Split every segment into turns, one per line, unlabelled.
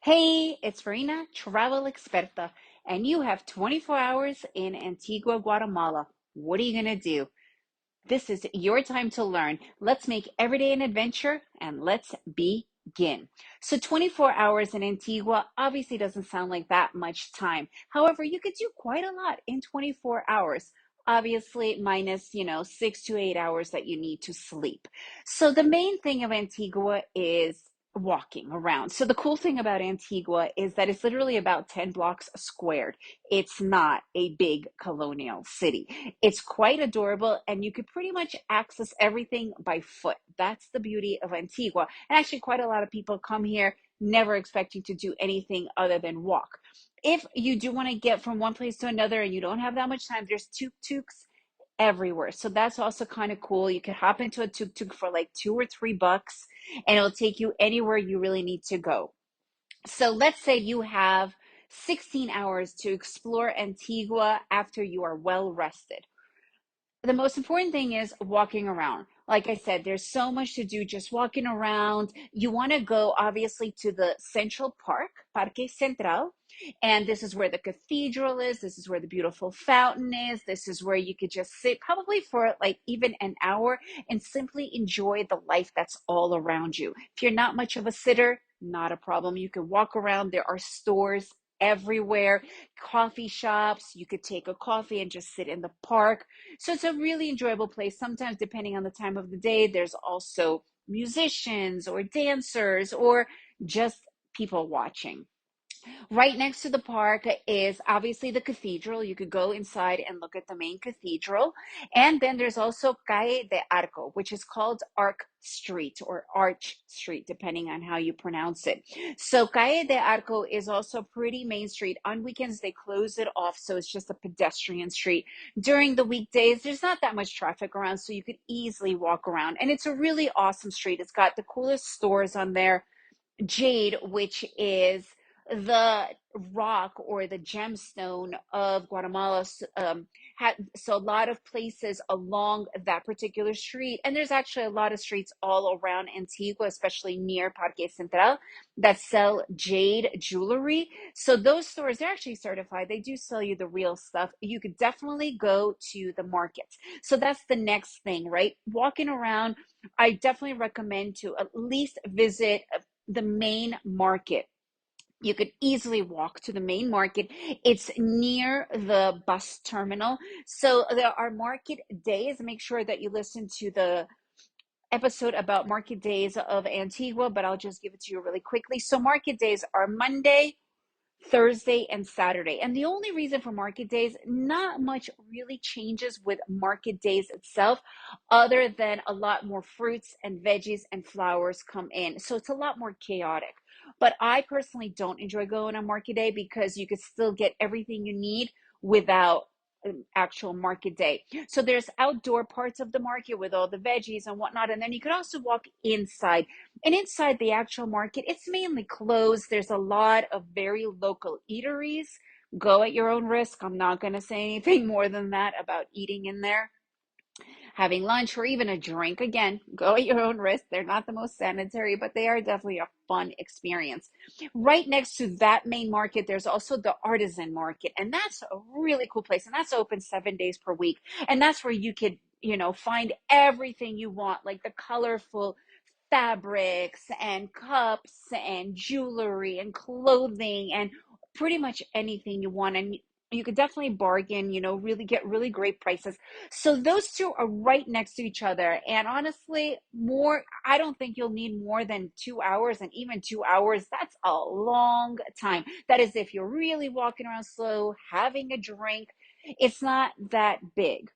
Hey, it's Marina, travel experta, and you have 24 hours in Antigua, Guatemala. What are you going to do? This is your time to learn. Let's make every day an adventure and let's begin. So 24 hours in Antigua obviously doesn't sound like that much time. However, you could do quite a lot in 24 hours. Obviously, minus, 6 to 8 hours that you need to sleep. So the main thing of Antigua is walking around. So the cool thing about Antigua is that it's literally about 10 blocks squared. It's not a big colonial city. It's quite adorable, and you could pretty much access everything by foot. That's the beauty of Antigua. And actually, quite a lot of people come here never expecting to do anything other than walk. If you do want to get from one place to another and you don't have that much time, there's tuk-tuks everywhere. So that's also kind of cool. You could hop into a tuk-tuk for like $2 or $3, and it'll take you anywhere you really need to go. So let's say you have 16 hours to explore Antigua after you are well rested. The most important thing is walking around. Like I said, there's so much to do just walking around. You want to go obviously to the Central Park, Parque Central, and this is where the cathedral is. This is where the beautiful fountain is. This is where you could just sit probably for like even an hour and simply enjoy the life that's all around you. If you're not much of a sitter, not a problem. You can walk around. There are stores everywhere, coffee shops. You could take a coffee and just sit in the park. So it's a really enjoyable place. Sometimes, depending on the time of the day, there's also musicians or dancers or just people watching. Right next to the park is obviously the cathedral. You could go inside and look at the main cathedral. And then there's also Calle de Arco, which is called Arc Street or Arch Street, depending on how you pronounce it. So Calle de Arco is also pretty main street. On weekends, they close it off, so it's just a pedestrian street. During the weekdays, there's not that much traffic around, so you could easily walk around. And it's a really awesome street. It's got the coolest stores on there. Jade, which is the rock or the gemstone of Guatemala. So a lot of places along that particular street, and there's actually a lot of streets all around Antigua, especially near Parque Central, that sell jade jewelry. So those stores, they're actually certified. They do sell you the real stuff. You could definitely go to the markets. So that's the next thing, right? Walking around, I definitely recommend to at least visit the main market. You could easily walk to the main market. It's near the bus terminal. So there are market days. Make sure that you listen to the episode about market days of Antigua, but I'll just give it to you really quickly. So market days are Monday, Thursday, and Saturday. And the only reason for market days, not much really changes with market days itself, other than a lot more fruits and veggies and flowers come in. So it's a lot more chaotic. But I personally don't enjoy going on market day because you could still get everything you need without an actual market day. So there's outdoor parts of the market with all the veggies and whatnot. And then you could also walk inside. And inside the actual market, it's mainly closed. There's a lot of very local eateries. Go at your own risk. I'm not going to say anything more than that about eating in there, having lunch, or even a drink. Again, go at your own risk. They're not the most sanitary, but they are definitely a fun experience. Right next to that main market, there's also the artisan market, and that's a really cool place. And that's open 7 days per week. And that's where you could, find everything you want, like the colorful fabrics and cups and jewelry and clothing and pretty much anything you want. And you could definitely bargain, really get really great prices. So those two are right next to each other. And honestly, I don't think you'll need more than 2 hours. And even 2 hours, that's a long time. That is if you're really walking around slow, having a drink. It's not that big.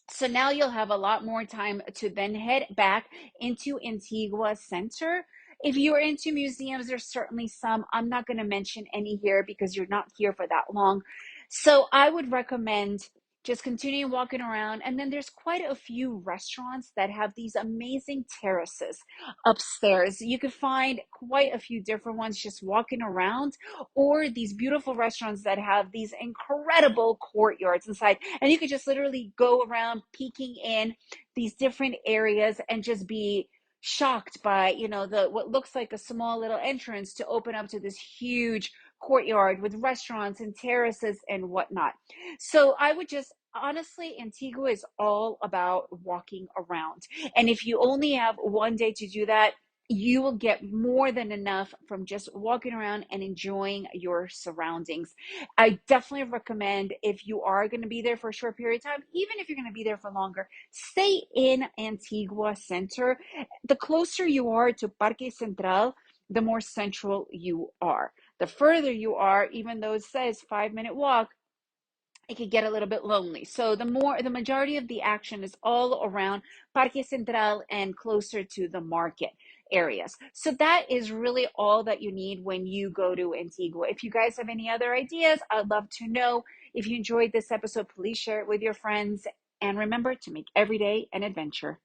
So now you'll have a lot more time to then head back into Antigua Center. If you're into museums, there's certainly some. I'm not going to mention any here because you're not here for that long. So I would recommend just continue walking around. And then there's quite a few restaurants that have these amazing terraces upstairs. You could find quite a few different ones just walking around, or these beautiful restaurants that have these incredible courtyards inside. And you could just literally go around peeking in these different areas and just be shocked by, the what looks like a small little entrance to open up to this huge courtyard with restaurants and terraces and whatnot. So I would just honestly, Antigua is all about walking around. And if you only have one day to do that, you will get more than enough from just walking around and enjoying your surroundings. I definitely recommend, if you are going to be there for a short period of time, even if you're going to be there for longer, stay in Antigua Center. The closer you are to Parque Central, the more central you are. The further you are, even though it says 5-minute walk, it could get a little bit lonely. So the majority of the action is all around Parque Central and closer to the market areas. So that is really all that you need when you go to Antigua. If you guys have any other ideas, I'd love to know. If you enjoyed this episode, please share it with your friends. And remember to make every day an adventure.